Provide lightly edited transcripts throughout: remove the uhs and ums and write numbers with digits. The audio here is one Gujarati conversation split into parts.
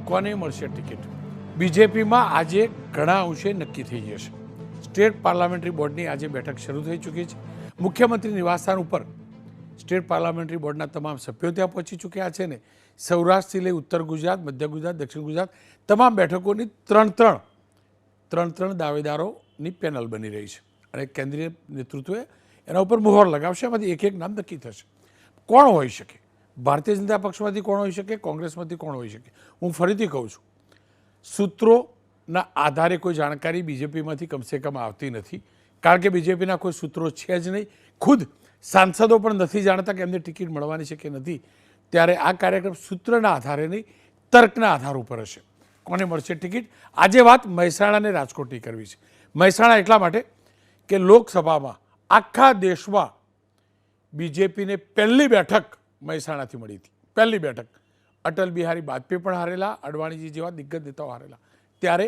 કોને મળશે ટિકિટ? બીજેપીમાં આજે ઘણા અંશે નક્કી થઈ જશે. સ્ટેટ પાર્લામેન્ટરી બોર્ડની આજે બેઠક શરૂ થઈ ચૂકી છે. મુખ્યમંત્રી નિવાસસ્થાન ઉપર સ્ટેટ પાર્લામેન્ટરી બોર્ડના તમામ સભ્યો ત્યાં પહોંચી ચૂક્યા છે ને સૌરાષ્ટ્રથી લઈ ઉત્તર ગુજરાત, મધ્ય ગુજરાત, દક્ષિણ ગુજરાત તમામ બેઠકોની ત્રણ દાવેદારોની પેનલ બની રહી છે અને કેન્દ્રીય નેતૃત્વએ એના ઉપર મોહર લગાવશે. એમાંથી એક એક નામ નક્કી થશે. કોણ હોઈ શકે? ભારતીય જનતા પક્ષમાંથી કોણ હોઈ શકે? કોંગ્રેસમાંથી કોણ હોઈ શકે? હું ફરીથી કહું છું, સૂત્રોના આધારે કોઈ જાણકારી બીજેપીમાંથી કમસે કમ આવતી નથી, કારણ કે બીજેપીના કોઈ સૂત્રો છે જ નહીં. ખુદ સાંસદો પણ નથી જાણતા કે એમને ટિકિટ મળવાની છે કે નથી. ત્યારે આ કાર્યક્રમ સૂત્રના આધારે નહીં, તર્કના આધાર ઉપર હશે. કોને મળશે ટિકિટ? આજે વાત મહેસાણા અને રાજકોટની કરવી છે. મહેસાણા એટલા માટે કે લોકસભામાં આખા દેશમાં બીજેપીને પહેલી બેઠક મહેસાણાથી મળી હતી. પહેલી બેઠક. અટલ બિહારી વાજપેયી પણ હારેલા, અડવાણીજી જેવા દિગ્ગજ નેતાઓ હારેલા. ત્યારે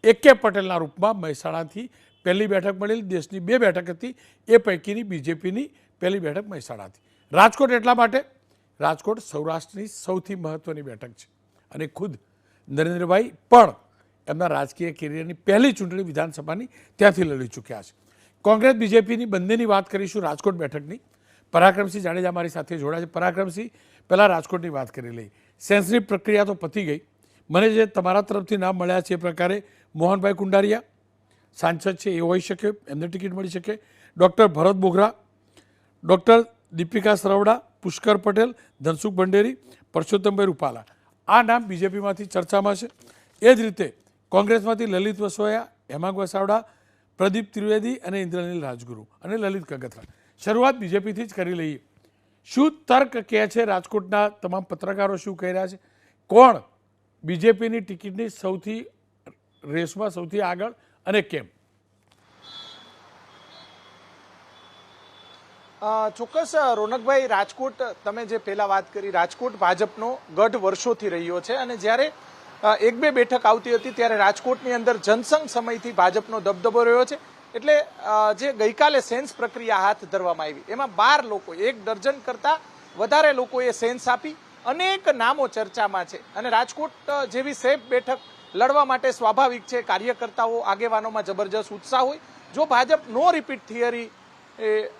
AK પટેલના રૂપમાં મહેસાણાથી પહેલી બેઠક મળેલી. દેશની 2 બેઠક હતી, એ પૈકીની બીજેપીની પહેલી બેઠક મહેસાણાથી. રાજકોટ એટલા માટે, રાજકોટ સૌરાષ્ટ્રની સૌથી મહત્વની બેઠક છે અને ખુદ નરેન્દ્રભાઈ પણ એમના રાજકીય કેરિયરની પહેલી ચૂંટણી વિધાનસભાની ત્યાંથી લડી ચૂક્યા છે. કોંગ્રેસ બીજેપીની બંનેની વાત કરીશું. રાજકોટ બેઠકની પરાક્રમસિંહ જાડેજા મારી સાથે જોડાયા છે. પરાક્રમસિંહ, પહેલાં રાજકોટની વાત કરી લઈ. સેન્સની પ્રક્રિયા તો પતી ગઈ. મને જે તમારા તરફથી નામ મળ્યા છે એ પ્રકારે મોહનભાઈ કુંડારિયા સાંસદ છે, એ હોઈ શકે, એમને ટિકિટ મળી શકે. ડૉક્ટર ભરત બોઘરા, ડૉક્ટર દીપિકા સરવડા, પુષ્કર પટેલ, ધનસુખ ભંડેરી, પરસોત્તમભાઈ રૂપાલા, આ નામ બીજેપીમાંથી ચર્ચામાં છે. એ જ રીતે કોંગ્રેસમાંથી લલિત વસોયા, હેમાંગ વસાવડા, પ્રદીપ ત્રિવેદી અને ઇન્દ્રનીલ રાજગુરુ અને લલિત કગથરા. શરૂઆત બીજેપીથી જ કરી લઈએ. શું તર્ક કહે છે? રાજકોટના તમામ પત્રકારો શું કહી રહ્યા છે? કોણ બીજેપીની ટિકિટની સૌથી રેસમાં સૌથી આગળ અને કેમ? ચોક્કસ રોનકભાઈ, રાજકોટ તમે જે પહેલા વાત કરી, રાજકોટ ભાજપનો ગઢ વર્ષોથી રહ્યો છે અને જ્યારે 1-2 બેઠક આવતી હતી ત્યારે રાજકોટની અંદર જનસંઘ સમયથી ભાજપનો દબદબો રહ્યો છે. એટલે જે ગઈકાલે સેન્સ પ્રક્રિયા હાથ ધરવામાં આવી એમાં 12 લોકો, 1 દર્જન કરતા વધારે લોકોએ સેન્સ આપી. અનેક નામો ચર્ચામાં છે અને રાજકોટ જેવી સેફ બેઠક લડવા માટે સ્વાભાવિક છે કાર્યકર્તાઓ આગેવાનોમાં જબરજસ્ત ઉત્સાહ હોય. જો ભાજપ નો રિપીટ થિયરી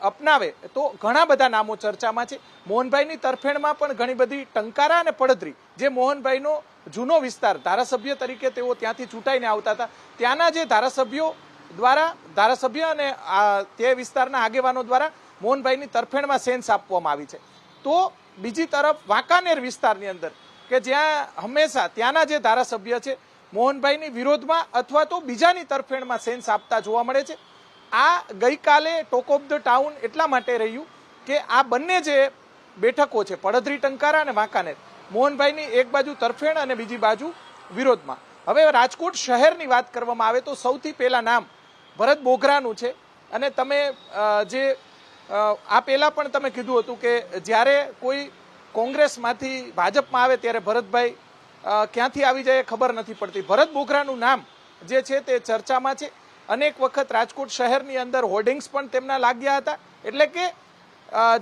અપનાવે તો ઘણા બધા નામો ચર્ચામાં છે. મોહનભાઈની તરફેણમાં પણ ઘણી બધી ટંકારા અને પડદરી, જે મોહનભાઈનો જૂનો વિસ્તાર, ધારાસભ્ય તરીકે તેઓ ત્યાંથી ચૂંટાઈને આવતા હતા, ત્યાંના જે ધારાસભ્ય અને તે વિસ્તારના આગેવાનો દ્વારા મોહનભાઈની તરફેણમાં સેન્સ આપવામાં આવી છે. તો બીજી તરફ વાંકાનેર વિસ્તારની અંદર કે જ્યાં હંમેશા ત્યાંના જે ધારાસભ્ય છે મોહનભાઈની વિરોધમાં અથવા તો બીજાની તરફેણમાં સેન્સ આપતા જોવા મળે છે. આ ગઈકાલે ટોક ઓફ ધ ટાઉન એટલા માટે રહ્યું કે આ બંને જે બેઠકો છે, પડધરી ટંકારા અને વાંકાનેર, મોહનભાઈની એક બાજુ તરફેણ અને બીજી બાજુ વિરોધમાં. હવે રાજકોટ શહેરની વાત કરવામાં આવે તો સૌથી પહેલા નામ ભરત બોઘરાનું છે. અને તમે જે આ પહેલા પણ તમે કીધું હતું કે જ્યારે કોઈ કોંગ્રેસમાંથી ભાજપમાં આવે ત્યારે ભરતભાઈ ક્યાંથી આવી જાય ખબર નથી પડતી. ભરત બોઘરાનું નામ જે છે તે ચર્ચામાં છે. અનેક વખત રાજકોટ શહેરની અંદર હોર્ડિંગ્સ પણ તેમના લાગ્યા હતા. એટલે કે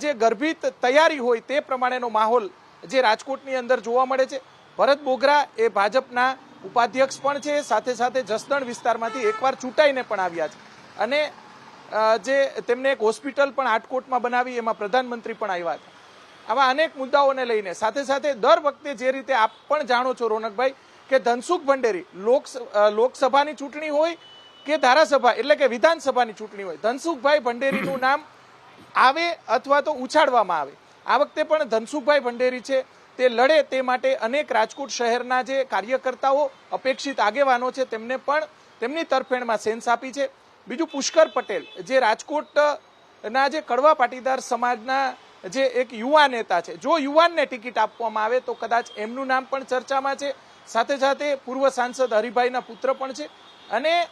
જે ગર્ભિત તૈયારી હોય તે પ્રમાણેનો માહોલ જે રાજકોટની અંદર જોવા મળે છે. ભરત બોઘરા એ ભાજપના ઉપાધ્યક્ષ પણ છે, સાથે સાથે જસદણ વિસ્તારમાંથી એકવાર ચૂંટાઈને પણ આવ્યા છે અને જે તેમને એક હોસ્પિટલ પણ આટકોટમાં બનાવી, એમાં પ્રધાનમંત્રી પણ આવ્યા હતા. આવા અનેક મુદ્દાઓને લઈને સાથે સાથે દર વખતે જે રીતે આપ પણ જાણો છો રોનકભાઈ કે ધનસુખ ભંડેરી લોકસભાની ચૂંટણી હોય કે ધારાસભા એટલે કે વિધાનસભાની ચૂંટણી હોય, ધનસુખભાઈ ભંડેરીનું નામ આવે અથવા તો ઉછાળવામાં આવે. આ વખતે પણ ધનસુખભાઈ ભંડેરી છે તે લડે તે માટે અનેક રાજકોટ શહેરના જે કાર્યકર્તાઓ, અપેક્ષિત આગેવાનો છે તેમને પણ તેમની તરફેણમાં સેન્સ આપી છે. બીજું પુષ્કર પટેલ જે રાજકોટના જે કડવા પાટીદાર સમાજના જે એક યુવા નેતા છે, જો યુવાનને ટિકિટ આપવામાં આવે તો કદાચ એમનું નામ પણ ચર્ચામાં છે. સાથે સાથે પૂર્વ સાંસદ હરિભાઈના પુત્ર પણ છે અને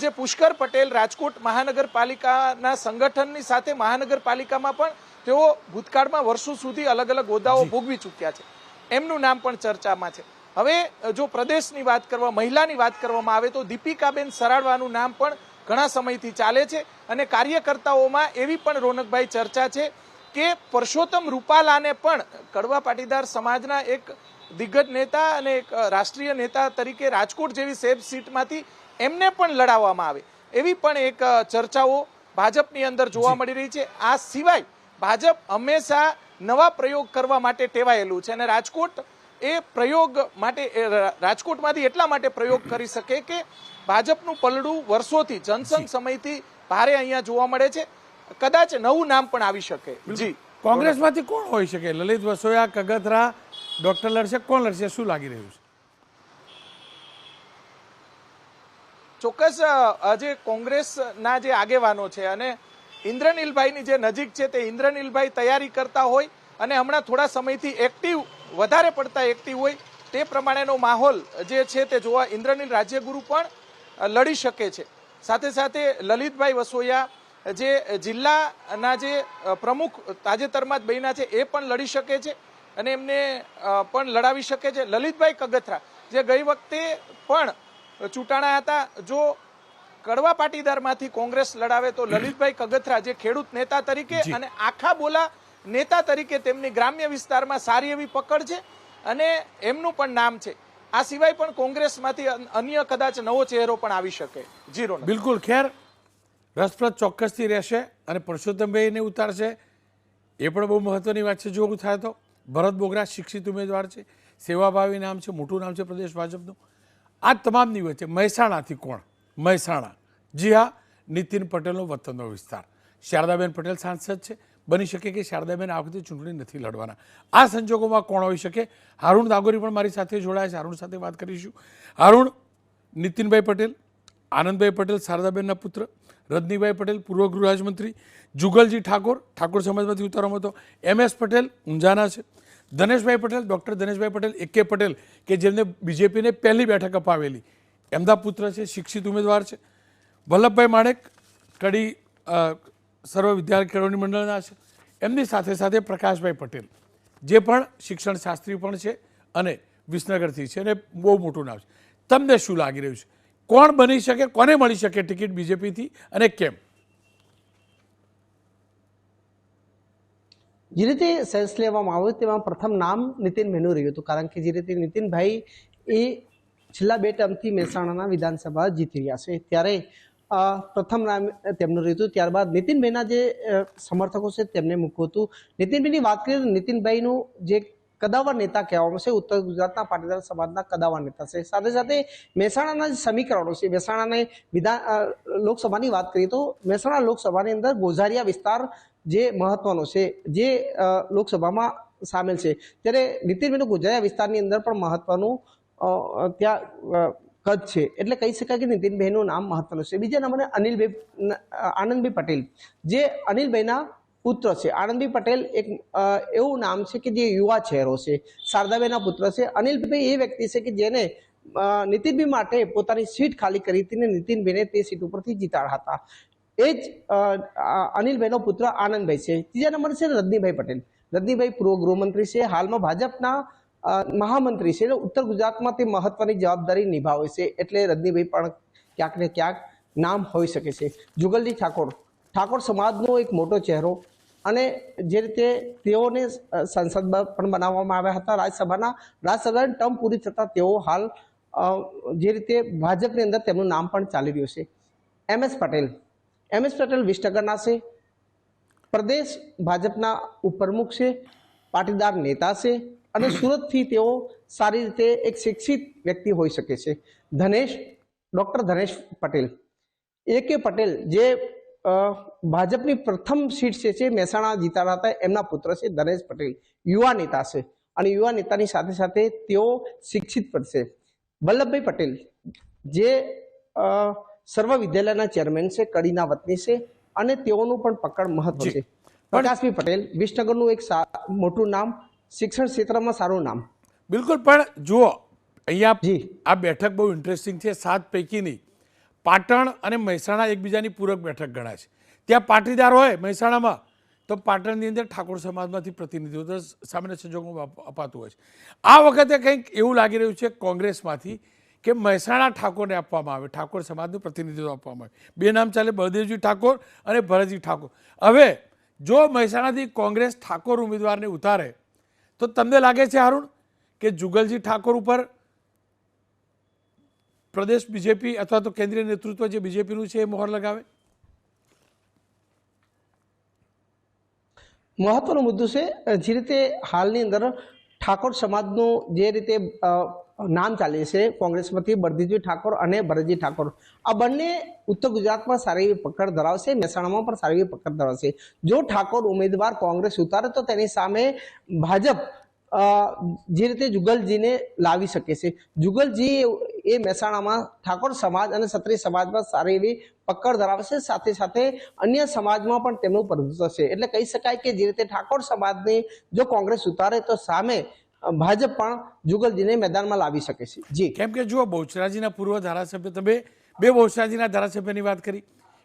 જે પુષ્કર પટેલ રાજકોટ મહાનગરપાલિકાના સંગઠનની સાથે મહાનગરપાલિકામાં પણ તેઓ ભૂતકાળમાં વર્ષો સુધી અલગ અલગ હોદ્દાઓ ભોગવી ચૂક્યા છે, એમનું નામ પણ ચર્ચામાં છે. હવે જો પ્રદેશની વાત કરવા, મહિલાની વાત કરવામાં આવે તો દીપિકાબેન સરાડવાનું નામ પણ ઘણા સમયથી ચાલે છે અને કાર્યકર્તાઓમાં એવી પણ રોનકભાઈ ચર્ચા છે કે પરસોત્તમ રૂપાલાને પણ કડવા પાટીદાર સમાજના એક દિગ્ગજ નેતા અને એક રાષ્ટ્રીય નેતા તરીકે રાજકોટ જેવી સેફ સીટમાંથી એમને પણ લડાવવામાં આવે એવી પણ એક ચર્ચાઓ ભાજપની અંદર જોવા મળી રહી છે. આ સિવાય ભાજપ હંમેશા નવા પ્રયોગ કરવા માટે ટેવાયેલું છે અને રાજકોટ એ પ્રયોગ માટે રાજકોટમાંથી એટલા માટે પ્રયોગ કરી શકે કે ભાજપનું પલડું વર્ષોથી જનસંઘ સમયથી ભારે અહીંયા જોવા મળે છે. કદાચ નવું નામ પણ આવી શકે. જી, કોંગ્રેસમાંથી કોણ હોઈ શકે? લલિત વસોયા, કગથરા, ડોક્ટર લડશે, કોણ લડશે? શું લાગી રહ્યું છે? ચોક્કસ આજે કોંગ્રેસના જે આગેવાનો છે અને ઇન્દ્રનીલભાઈની જે નજીક છે તે ઇન્દ્રનીલભાઈ તૈયારી કરતા હોય અને હમણાં થોડા સમયથી એક્ટિવ, વધારે પડતા એક્ટિવ હોય તે પ્રમાણેનો માહોલ જે છે તે જોવા ઇન્દ્રનીલ રાજ્યગુરુ પણ લડી શકે છે. સાથે સાથે લલિતભાઈ વસોયા જે જિલ્લાના જે પ્રમુખ તાજેતરમાં જ બન્યા છે એ પણ લડી શકે છે અને એમને પણ લડાવી શકે છે. લલિતભાઈ કગથરા જે ગઈ વખતે પણ ચૂંટાણા હતા, જો કડવા પાટીદારમાંથી કોંગ્રેસ લડાવે તો લલિતભાઈ કગથરા જે ખેડૂત નેતા તરીકે અને આખા બોલા નેતા તરીકે તેમની ગ્રામ્ય વિસ્તારમાં સારી એવી પકડ છે અને એમનું પણ નામ છે. આ સિવાય પણ કોંગ્રેસમાંથી અન્ય કદાચ નવો ચહેરો પણ આવી શકે. જીરો, બિલકુલ. ખેર, રસપ્રદ ચોક્કસથી રહેશે અને પરસોત્તમભાઈને ઉતારશે એ પણ બહુ મહત્વની વાત છે. જો એવું થાય તો ભરત બોગરા શિક્ષિત ઉમેદવાર છે, સેવાભાવી નામ છે, મોટું નામ છે પ્રદેશ ભાજપનું. આ તમામની વચ્ચે મહેસાણાથી કોણ? મહેસાણા, જી હા, નીતિન પટેલનો વતનનો વિસ્તાર. શારદાબેન પટેલ સાંસદ છે. બની શકે કે શારદાબેન આ વખતે ચૂંટણી નથી લડવાના. આ સંજોગોમાં કોણ હોઈ શકે? હારૂણ દાગોરી પણ મારી સાથે જોડાયા છે. હારૂણ સાથે વાત કરીશું. હારૂણ, નીતિનભાઈ પટેલ, આનંદભાઈ પટેલ શારદાબેનના પુત્ર, રજનીભાઈ પટેલ પૂર્વ ગૃહ રાજ્યમંત્રી, જુગલજી ઠાકોર ઠાકોર સમાજમાંથી ઉતારવામાં હતો, MS પટેલ ઊંઝાના છે, ધનેશભાઈ પટેલ, ડૉક્ટર ધનેશભાઈ પટેલ, AK પટેલ કે જેમને બીજેપીને પહેલી બેઠક અપાવેલી, એમના પુત્ર છે, શિક્ષિત ઉમેદવાર છે, વલ્લભભાઈ માણેક કડી સર્વ વિદ્યાલય કેળવણી મંડળના છે, એમની સાથે સાથે પ્રકાશભાઈ પટેલ જે પણ શિક્ષણ શાસ્ત્રી પણ છે અને વિસનગરથી છે અને બહુ મોટું નામ છે. તમને શું લાગી રહ્યું છે? કોણ બની શકે, કોને મળી શકે ટિકિટ બીજેપીથી અને કેમ? જે રીતે સેન્સ લેવામાં આવ્યું તેમાં પ્રથમ નામ નીતિનભાઈનું રહ્યું હતું, કારણ કે જે રીતે નીતિનભાઈ એ છેલ્લા 2 ટર્મથી મહેસાણાના વિધાનસભા જીતી રહ્યા છે ત્યારે પ્રથમ નામ તેમનું રહ્યું હતું. ત્યારબાદ નીતિનભાઈના જે સમર્થકો છે તેમને મૂક્યું હતું. નીતિનભાઈની વાત કરીએ તો નીતિનભાઈનું જે કદાવર નેતા કહેવામાં છે, ઉત્તર ગુજરાતના પાટીદાર સમાજના કદાવર નેતા છે. સાથે સાથે મહેસાણાના જે સમીકરણો છે, મહેસાણાને લોકસભાની વાત કરીએ તો મહેસાણા લોકસભાની અંદર ગોઝારિયા વિસ્તાર જે મહત્વનો છે, જે લોકસભામાં સામેલ છે, ત્યારે નીતિનભાઈનું ગોઝારિયા વિસ્તારની અંદર પણ મહત્વનું ત્યાં કદ છે. એટલે કહી શકાય કે નીતિનભાઈનું નામ મહત્વનું છે. બીજા નંબરે આનંદભાઈ પટેલ જે અનિલભાઈના પુત્ર છે. આનંદભાઈ પટેલ એક એવું નામ છે કે જે યુવા ચહેરો છે, શારદાબેનના પુત્ર છે. અનિલભાઈ એ વ્યક્તિ છે કે જેને નીતિનભાઈ માટે પોતાની સીટ ખાલી કરી હતી અને નીતિનભાઈને તે સીટ ઉપરથી જીતાડ્યા હતા. એ જ અનિલભાઈનો પુત્ર આનંદભાઈ છે. ત્રીજા નંબર છે રજનીભાઈ પટેલ. રજનીભાઈ પૂર્વ ગૃહમંત્રી છે, હાલમાં ભાજપના મહામંત્રી છે. ઉત્તર ગુજરાતમાં તે મહત્વની જવાબદારી નિભાવે છે, એટલે રજનીભાઈ પણ ક્યાંક ને ક્યાંક નામ હોઈ શકે છે. જુગલજી ઠાકોર સમાજનો એક મોટો ચહેરો અને જે રીતે તેઓને સંસદ પણ બનાવવામાં આવ્યા હતા, રાજ્યસભાની ટર્મ પૂરી થતાં તેઓ હાલ જે રીતે ભાજપની અંદર તેમનું નામ પણ ચાલી રહ્યું છે. MS પટેલ વિસનગરના છે, પ્રદેશ ભાજપના ઉપપ્રમુખ છે, પાટીદાર નેતા છે અને સુરતથી તેઓ સારી રીતે એક શિક્ષિત વ્યક્તિ હોઈ શકે છે. ડૉક્ટર ધનેશ પટેલ, AK પટેલ જે ભાજપની પ્રથમ સીટ છે મહેસાણા જીતાડા હતા, એમના પુત્ર છે ધનેશ પટેલ, યુવા નેતા છે અને યુવા નેતાની સાથે સાથે તેઓ શિક્ષિત પણ છે. વલ્લભભાઈ પટેલ જે સર્વ વિદ્યાલયના ચેરમેન છે, કડીના વતની છે અને તેઓનું પણ પકડ મહત્વ છે. પ્રકાશભાઈ પટેલ વિસનગરનું એક મોટું નામ, શિક્ષણ ક્ષેત્રમાં સારું નામ. બિલકુલ. પણ જુઓ, અહીંયા આ બેઠક બહુ ઇન્ટરેસ્ટિંગ છે. 7 પૈકીની પાટણ અને મહેસાણા એકબીજાની પૂરક બેઠક ગણાય છે. ત્યાં પાટીદાર હોય મહેસાણામાં તો પાટણની અંદર ઠાકોર સમાજમાંથી પ્રતિનિધિત્વ સામાન્ય સંજોગોમાં અપાતું હોય છે. આ વખતે કંઈક એવું લાગી રહ્યું છે કોંગ્રેસમાંથી કે મહેસાણા ઠાકોરને આપવામાં આવે, ઠાકોર સમાજનું પ્રતિનિધિત્વ આપવામાં આવે. 2 નામ ચાલે, બળદેવજી ઠાકોર અને ભરતજી ઠાકોર. હવે જો મહેસાણાથી કોંગ્રેસ ઠાકોર ઉમેદવારને ઉતારે તો તમને લાગે છે અરુણ કે જુગલજી ઠાકોર ઉપર પ્રદેશ બીજેપી અથવા તો કેન્દ્રીય નેતૃત્વ જે બીજેપીનું છે એ મોહર લગાવે? મહત્વનો મુદ્દો છે જે રીતે હાલની અંદર ઠાકોર સમાજનું જે રીતે નામ ચાલે છે કોંગ્રેસમાંથી બળદેવજી ઠાકોર અને ભરતજી ઠાકોર, આ બંને ઉત્તર ગુજરાતમાં સારી એવી પકડ ધરાવશે, મહેસાણામાં પણ સારી એવી પકડ ધરાવશે. જો ઠાકોર ઉમેદવાર કોંગ્રેસ ઉતારે તો તેની સામે ભાજપ જે રીતે જુગલજીને લાવી શકે છે. જુગલજી એ મહેસાણામાં ઠાકોર સમાજ અને ક્ષત્રિય સમાજમાં સારી એવી પકડ ધરાવે છે, સાથે સાથે અન્ય સમાજમાં પણ તેમનું પ્રભુત્વ છે. એટલે કહી શકાય કે જે રીતે ઠાકોર સમાજને જો કોંગ્રેસ ઉતારે તો સામે ભાજપ પણ જુગલજીને મેદાનમાં લાવી શકે છે. જી, કેમ કે જુઓ, બહુચરાજીના પૂર્વ ધારાસભ્ય, તમે બે બહુચરાજીના ધારાસભ્યની વાત કરી,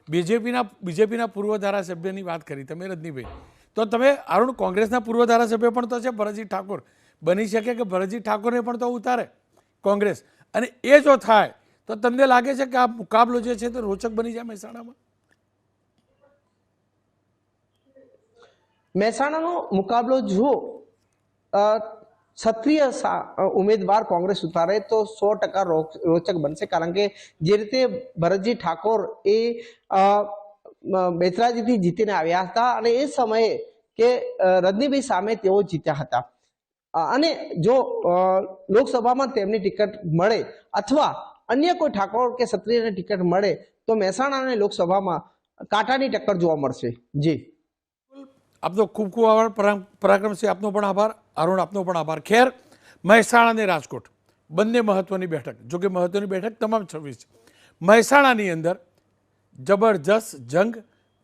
બીજેપીના પૂર્વ ધારાસભ્યની વાત કરી તમે રજનીભાઈ, તો તમે અરુણ કોંગ્રેસના પૂર્વ ધારાસભ્ય પણ તો છે ભરતજી ઠાકોર. બની શકે કે ભરતજી ઠાકોરને પણ તો ઉતારે કોંગ્રેસ, અને એ જો થાય તો તમને લાગે છે કે આ મુકાબલો જે છે તે રોચક બની જાય મહેસાણામાં? મહેસાણાનો મુકાબલો જુઓ, ક્ષત્રિય ઉમેદવાર કોંગ્રેસ ઉતારે તો 100% રોચક બનશે. કારણ કે જે રીતે ભરતજી ઠાકોર એ બેચરાજીથી જીતીને આવ્યા હતા અને એ સમયે કે રજનીભાઈ સામે તેઓ જીત્યા હતા, અને જો લોકસભામાં તેમની ટિકિટ મળે અથવા અન્ય કોઈ ઠાકોર કે ક્ષત્રિયને ટિકિટ મળે તો મહેસાણા અને લોકસભામાં કાંટાની ટક્કર જોવા મળશે. જી, આપનો ખૂબ ખૂબ આભાર પરાક્રમસિંહ, આપનો પણ આભાર. અરુણ, આપનો પણ આભાર. ખેર, મહેસાણા અને રાજકોટ બંને મહત્વની બેઠક, જો કે મહત્વની બેઠક તમામ 26 છે. મહેસાણાની અંદર જબરજસ્ત જંગ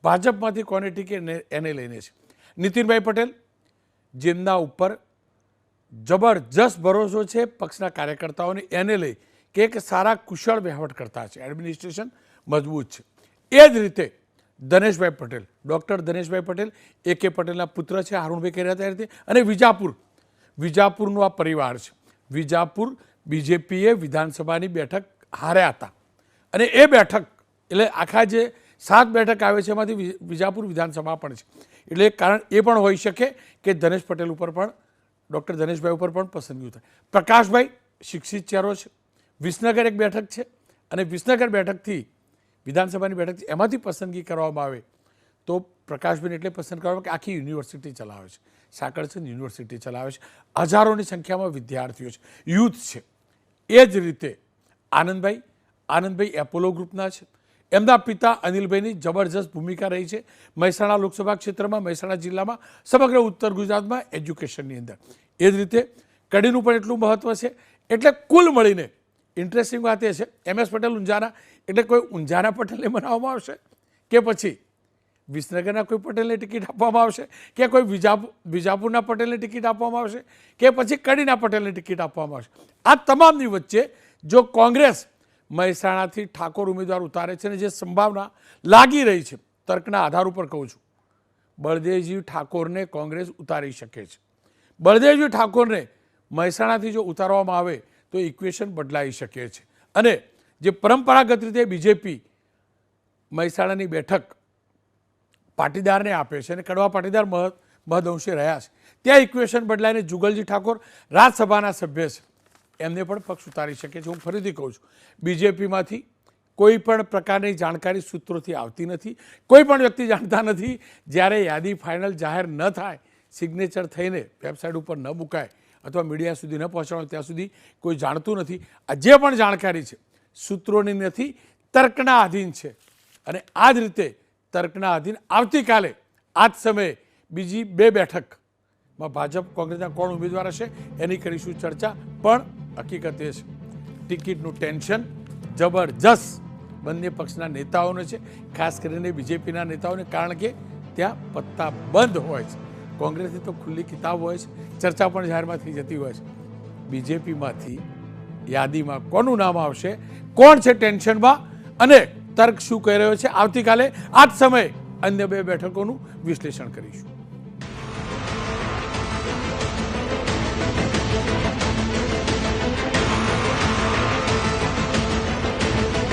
ભાજપમાંથી કોને ટિકિટ એને લઈને છે. નીતિનભાઈ પટેલ, જેમના ઉપર જબરજસ્ત ભરોસો છે પક્ષના કાર્યકર્તાઓને, એને લઈ કે એક સારા કુશળ વહીવટકર્તા છે, એડમિનિસ્ટ્રેશન મજબૂત છે. એ જ રીતે ધનેશભાઈ પટેલ, ડૉક્ટર ધનેશભાઈ પટેલ, AK પટેલના પુત્ર છે, અરુણભાઈ કહી રહ્યા હતા એ રીતે, અને વિજાપુરનું આ પરિવાર છે. વિજાપુર બીજેપીએ વિધાનસભાની બેઠક હાર્યા હતા, અને એ બેઠક એટલે આખા જે 7 બેઠક આવે છે એમાંથી વિજાપુર વિધાનસભા પણ છે. એટલે કારણ એ પણ હોઈ શકે કે ધનેશ પટેલ ઉપર પણ, ડૉક્ટર ધનેશભાઈ ઉપર પણ પસંદગી થાય. પ્રકાશભાઈ શિક્ષિત ચહેરો છે, વિસનગર એક બેઠક છે, અને વિસનગર બેઠકથી વિધાનસભાની બેઠક છે, એમાંથી પસંદગી કરવામાં આવે તો પ્રકાશભાઈને એટલે પસંદ કરવામાં કે આખી યુનિવર્સિટી ચલાવે છે, સાંકળચંદ યુનિવર્સિટી ચલાવે છે, હજારોની સંખ્યામાં વિદ્યાર્થીઓ છે, યુથ છે. એ જ રીતે આનંદભાઈ એપોલો ગ્રુપના છે, એમના પિતા અનિલભાઈની જબરજસ્ત ભૂમિકા રહી છે મહેસાણા લોકસભા ક્ષેત્રમાં, મહેસાણા જિલ્લામાં, સમગ્ર ઉત્તર ગુજરાતમાં એજ્યુકેશનની અંદર. એ જ રીતે કડીનું પણ એટલું મહત્વ છે. એટલે કુલ મળીને ઇન્ટરેસ્ટિંગ વાત એ છે, MS પટેલ ઊંઝાના, એટલે કોઈ ઊંઝાના પટેલને બનાવવામાં આવશે કે પછી વિસનગરના કોઈ પટેલને ટિકિટ આપવામાં આવશે કે કોઈ વિજાપુરના પટેલને ટિકિટ આપવામાં આવશે કે પછી કડીના પટેલને ટિકિટ આપવામાં આવશે. આ તમામની વચ્ચે જો કોંગ્રેસ મહેસાણાથી ઠાકોર ઉમેદવાર ઉતારે છે, અને જે સંભાવના લાગી રહી છે, તર્કના આધાર ઉપર કહું છું, બળદેવજી ઠાકોરને કોંગ્રેસ ઉતારી શકે છે. બળદેવજી ઠાકોરને મહેસાણાથી જો ઉતારવામાં આવે તો ઇક્વેશન બદલાઈ શકે છે, અને જે પરંપરાગત રીતે બીજેપી મહેસાણાની બેઠક પાટીદારને આપે છે અને કડવા પાટીદાર મહદઅંશે રહ્યા છે, ત્યાં ઇક્વેશન બદલાઈને જુગલજી ઠાકોર રાજ્યસભાના સભ્ય છે, એમને પણ પક્ષ ઉતારી શકે છે. હું ફરીથી કહું છું, બીજેપીમાંથી કોઈ પણ પ્રકારની જાણકારી સૂત્રોથી આવતી નથી, કોઈ પણ વ્યક્તિ જાણતા નથી. જ્યારે યાદી ફાઇનલ જાહેર ન થાય, સિગ્નેચર થઈને વેબસાઇટ ઉપર ન મુકાય અથવા મીડિયા સુધી ન પહોંચાડો ત્યાં સુધી કોઈ જાણતું નથી. આ જે પણ જાણકારી છે સૂત્રોની નથી, તર્કના આધીન છે, અને આ જ રીતે તર્કના આધીન આવતીકાલે આ જ સમયે બીજી 2 બેઠકમાં ભાજપ કોંગ્રેસના કોણ ઉમેદવાર હશે એની કરીશું ચર્ચા. પણ હકીકત એ છે, ટિકિટનું ટેન્શન જબરજસ્ત બંને પક્ષના નેતાઓને છે, ખાસ કરીને બીજેપીના નેતાઓને, કારણ કે ત્યાં પત્તા બંધ હોય છે. કોંગ્રેસની તો ખુલ્લી કિતાબ હોય છે, ચર્ચા પણ જાહેરમાં થઈ જતી હોય છે. બીજેપીમાંથી યાદીમાં કોનું નામ આવશે, કોણ છે ટેન્શનમાં, અને તર્ક શું કહી રહ્યો છે, આવતીકાલે આ જ સમયે અન્ય 2 બેઠકોનું વિશ્લેષણ કરીશું.